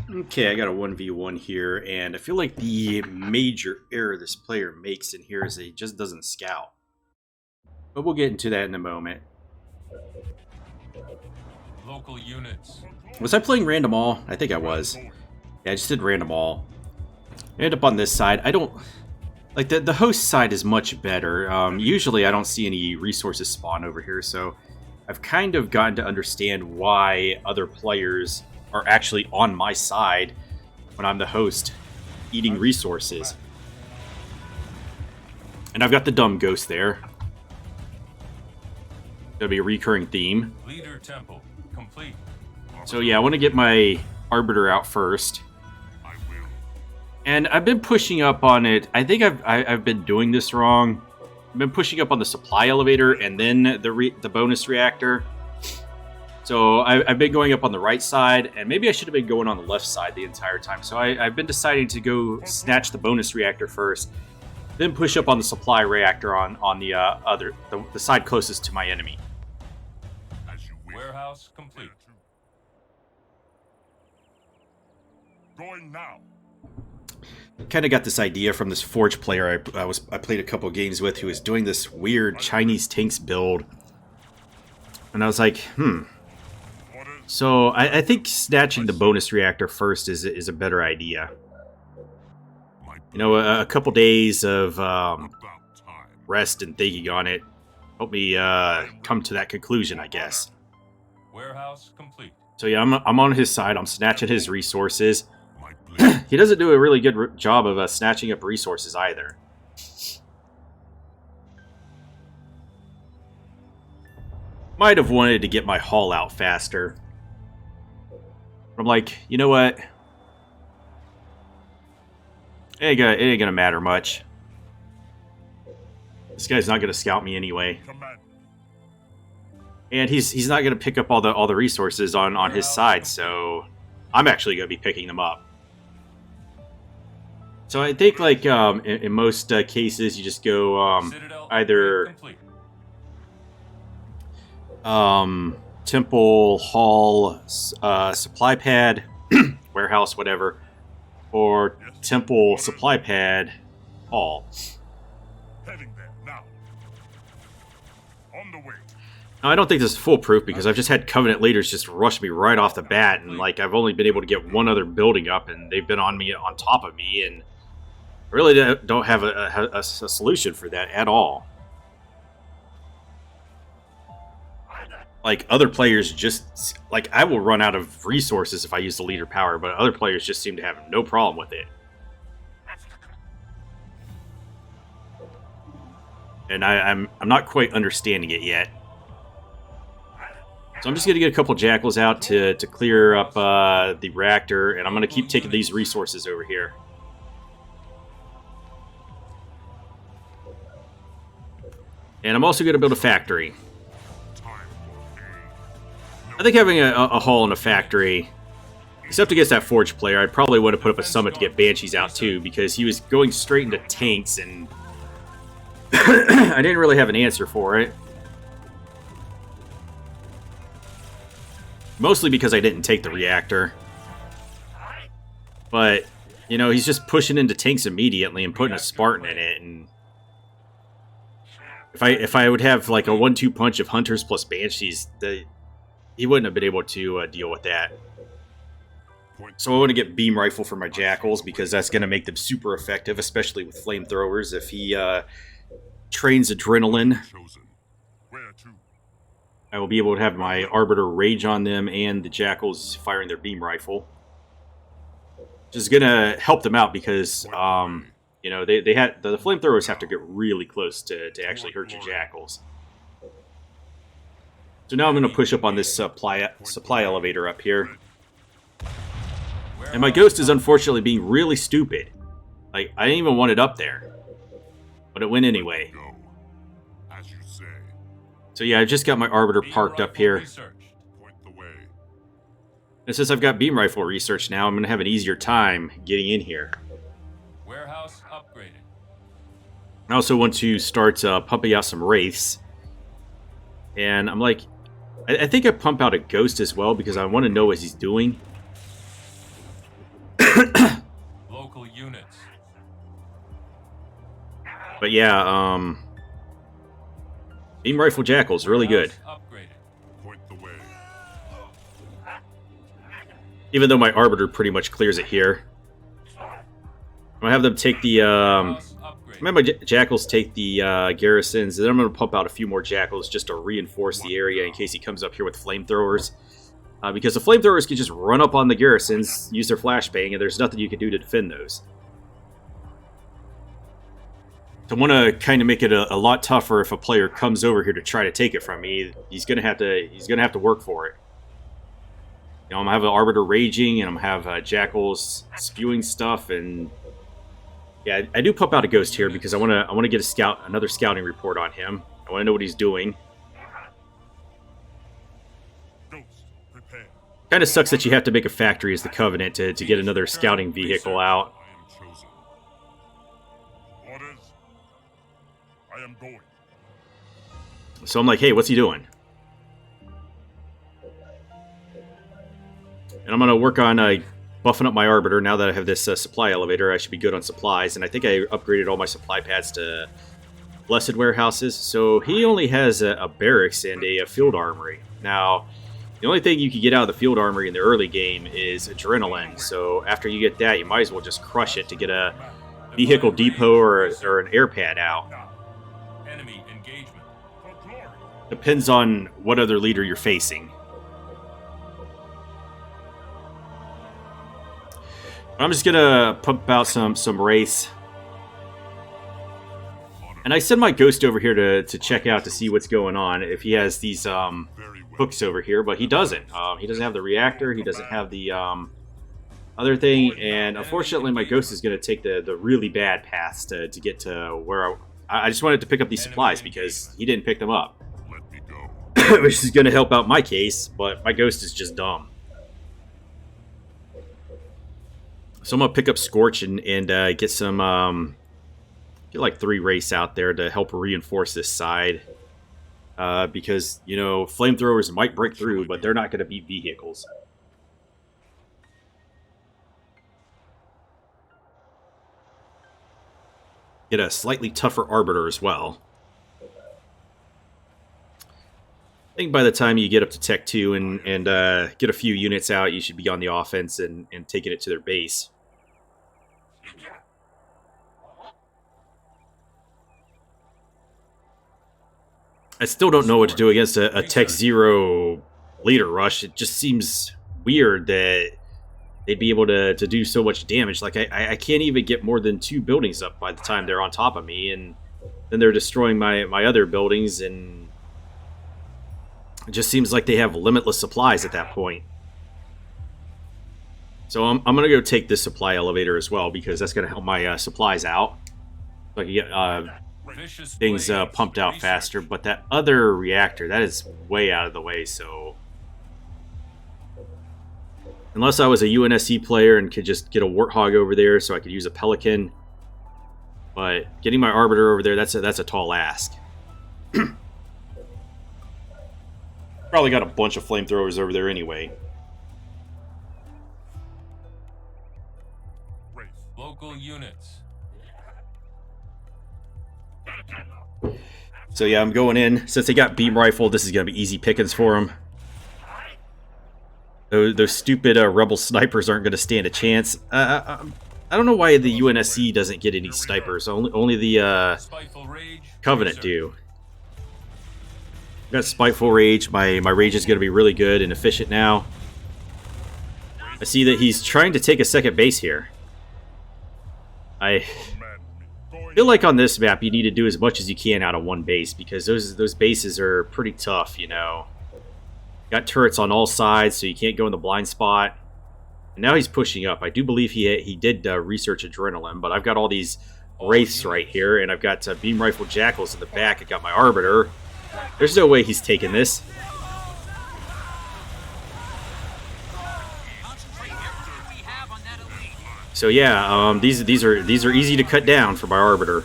Okay, I got a 1v1 here, and I feel like the major error this player makes in here is that he just doesn't scout. But we'll get into that in a moment. Local units. Was I playing random all? I think I was. Yeah, I just did random all. I ended up on this side. I don't... Like, the host side is much better. Usually I don't see any resources spawn over here, so I've kind of gotten to understand why other players are actually on my side when I'm the host, eating resources. And I've got the dumb ghost there. Gonna be a recurring theme. Leader temple complete. So yeah, I want to get my arbiter out first. And I've been pushing up on it. I think I've been doing this wrong. I've been pushing up on the supply elevator and then the bonus reactor. So I've been going up on the right side, and maybe I should have been going on the left side the entire time. So I've been deciding to go snatch the bonus reactor first, then push up on the supply reactor on the side closest to my enemy. Warehouse complete. Going now. Kind of got this idea from this Forge player I played a couple games with, who was doing this weird Chinese tanks build, and I was like, So I think snatching the bonus reactor first is a better idea. You know, a couple days of rest and thinking on it helped me come to that conclusion, I guess. Warehouse complete. So yeah, I'm on his side. I'm snatching his resources. He doesn't do a really good job of snatching up resources either. Might have wanted to get my haul out faster. But I'm like, you know what? It ain't gonna matter much. This guy's not gonna scout me anyway. And he's not gonna pick up all the resources on his side, so I'm actually gonna be picking them up. So I think, like, in most cases, you just go either temple, hall, supply pad, warehouse, whatever, or temple, supply pad, hall. Heading there now. On the way. Now, I don't think this is foolproof because I've just had Covenant leaders just rush me right off the bat, and like I've only been able to get one other building up, and they've been on top of me, and I really don't have a solution for that at all. Like, other players just... Like, I will run out of resources if I use the leader power, but other players just seem to have no problem with it. And I'm not quite understanding it yet. So I'm just going to get a couple jackals out to clear up the reactor, and I'm going to keep taking these resources over here. And I'm also going to build a factory. I think having a hall and a factory, except against that Forge player, I'd probably want to put up a summit to get Banshees out too, because he was going straight into tanks, and I didn't really have an answer for it. Mostly because I didn't take the reactor. But, you know, he's just pushing into tanks immediately and putting a Spartan in it, and if I would have like a 1-2 punch of Hunters plus Banshees, he wouldn't have been able to deal with that. So I want to get Beam Rifle for my Jackals, because that's going to make them super effective, especially with flamethrowers. If he trains Adrenaline, I will be able to have my Arbiter Rage on them and the Jackals firing their Beam Rifle. Which is going to help them out because, you know, the flamethrowers have to get really close to actually hurt your Jackals. So now I'm going to push up on this supply elevator up here. And my Ghost is unfortunately being really stupid. Like, I didn't even want it up there. But it went anyway. So yeah, I just got my Arbiter parked up here. And since I've got Beam Rifle research now, I'm going to have an easier time getting in here. Warehouse upgraded. I also want to start pumping out some Wraiths. And I'm like, I think I pump out a Ghost as well, because I want to know what he's doing. But yeah, beam rifle jackals really good. Warehouse upgraded. Point the way. Even though my arbiter pretty much clears it here. I'm gonna have them take the Warehouse upgraded. remember jackals take the garrisons, and then I'm gonna pump out a few more jackals just to reinforce the area in case he comes up here with flamethrowers. Because the flamethrowers can just run up on the garrisons, use their flashbang, and there's nothing you can do to defend those. So I want to kind of make it a lot tougher if a player comes over here to try to take it from me. He's gonna have to work for it. You know, I'm gonna have an arbiter raging, and I'm gonna have jackals spewing stuff, and yeah, I do pump out a ghost here because I want to get another scouting report on him. I want to know what he's doing. Ghost, prepare. Kind of sucks that you have to make a factory as the Covenant to get another scouting vehicle out. I am chosen. Orders. I am going. So I'm like, hey, what's he doing? And I'm going to work on buffing up my arbiter. Now that I have this supply elevator, I should be good on supplies. And I think I upgraded all my supply pads to blessed warehouses. So he only has a barracks and a field armory. Now, the only thing you can get out of the field armory in the early game is adrenaline. So after you get that, you might as well just crush it to get a vehicle depot or an air pad out. Enemy engagement. For glory. Depends on what other leader you're facing. I'm just gonna pump out some race. And I send my ghost over here to check out to see what's going on. If he has these Very well. hooks over here, but he doesn't. He doesn't have the reactor. He doesn't have the other thing. And unfortunately, my ghost is gonna take the really bad paths to get to where I just wanted to pick up these supplies because he didn't pick them up. Let me go. Which is gonna help out my case, but my ghost is just dumb. So I'm gonna pick up Scorch and get some get like 3 race out there to help reinforce this side, because you know flamethrowers might break through, but they're not gonna beat vehicles. Get a slightly tougher arbiter as well. I think by the time you get up to Tech 2 and get a few units out, you should be on the offense and taking it to their base. I still don't know what to do against a Tech 0 leader rush. It just seems weird that they'd be able to do so much damage. Like, I can't even get more than 2 buildings up by the time they're on top of me, and then they're destroying my other buildings, and it just seems like they have limitless supplies at that point. So I'm going to go take this supply elevator as well, because that's going to help my supplies out. So I can get Vicious things blades. pumped out faster. But that other reactor, that is way out of the way, so... Unless I was a UNSC player and could just get a Warthog over there so I could use a Pelican. But getting my Arbiter over there, that's a tall ask. Probably got a bunch of flamethrowers over there anyway. Race. Local units. So yeah, I'm going in. Since they got beam rifle, this is going to be easy pickings for them. Those stupid rebel snipers aren't going to stand a chance. I don't know why the UNSC doesn't get any snipers. Only the Spiteful rage. Covenant Research. do. Got Spiteful Rage. My rage is going to be really good and efficient now. I see that he's trying to take a second base here. I Command me. Going. feel like on this map you need to do as much as you can out of one base, because those bases are pretty tough, you know. Got turrets on all sides, so you can't go in the blind spot. And now he's pushing up. I do believe he did research adrenaline, but I've got all these wraiths right here, and I've got beam rifle jackals in the back. I got my arbiter. There's no way he's taking this. So yeah, these are easy to cut down for my arbiter.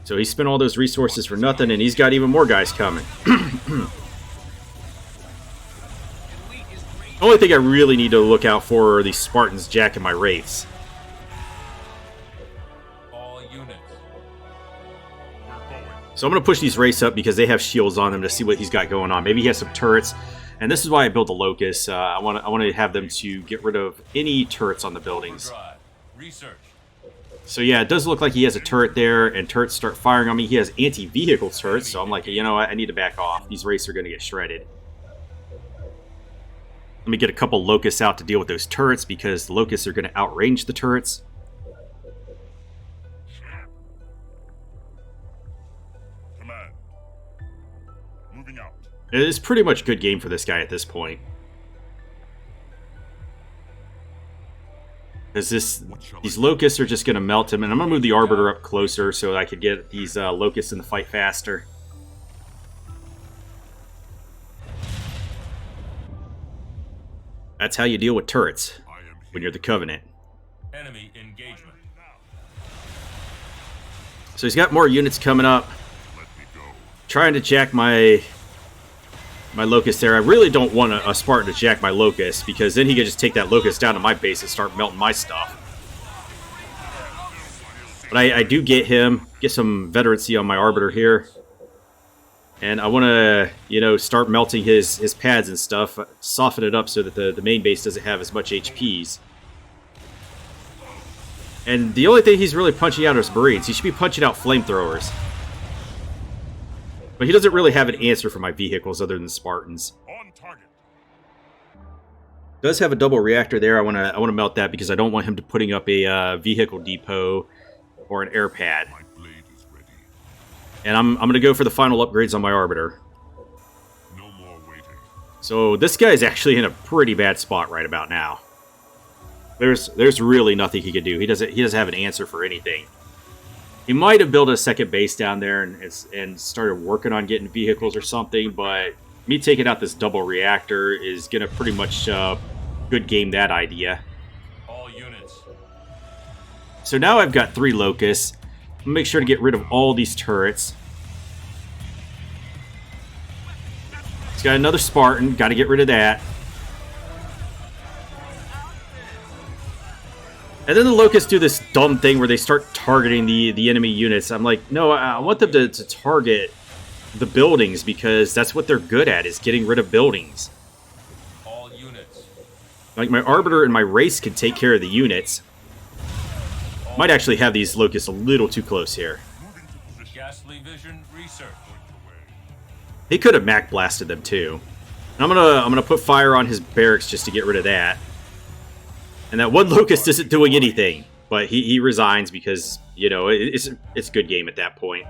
So he spent all those resources for nothing, and he's got even more guys coming. The only thing I really need to look out for are these Spartans jacking my wraiths. So I'm going to push these race up because they have shields on them to see what he's got going on. Maybe he has some turrets. And this is why I built the Locust. I want to have them to get rid of any turrets on the buildings. Research. So yeah, it does look like he has a turret there, and turrets start firing on me. He has anti-vehicle turrets, so I'm like, you know what? I need to back off. These races are going to get shredded. Let me get a couple Locusts out to deal with those turrets, because the Locusts are going to outrange the turrets. Command. Moving out. It's pretty much a good game for this guy at this point. Because these Locusts are just going to melt him, and I'm going to move the Arbiter up closer so I could get these Locusts in the fight faster. That's how you deal with turrets when you're the Covenant. Enemy engagement. So he's got more units coming up. Trying to jack my Locust there. I really don't want a Spartan to jack my Locust, because then he could just take that Locust down to my base and start melting my stuff. But I do get some veterancy on my Arbiter here. And I want to, you know, start melting his pads and stuff, soften it up so that the main base doesn't have as much HPs. And the only thing he's really punching out is Marines. He should be punching out flamethrowers. But he doesn't really have an answer for my vehicles other than Spartans. On target. Does have a double reactor there. I want to melt that because I don't want him to putting up a vehicle depot or an air pad. My blade is ready. And I'm going to go for the final upgrades on my Arbiter. No more waiting. So this guy is actually in a pretty bad spot right about now. There's really nothing he could do. He doesn't have an answer for anything. He might have built a second base down there and started working on getting vehicles or something, but me taking out this double reactor is going to pretty much good game that idea. All units. So now I've got 3 Locusts. I'm going to make sure to get rid of all these turrets. He's got another Spartan. Got to get rid of that. And then the Locusts do this dumb thing where they start targeting the enemy units. I'm like, no, I want them to target the buildings, because that's what they're good at, is getting rid of buildings. All units. Like, my Arbiter and my Race can take care of the units. Might actually have these Locusts a little too close here. Ghastly vision research. He could have Mac blasted them too. And I'm gonna put fire on his barracks just to get rid of that. And that one Locust isn't doing anything, but he resigns because, you know, it's a good game at that point.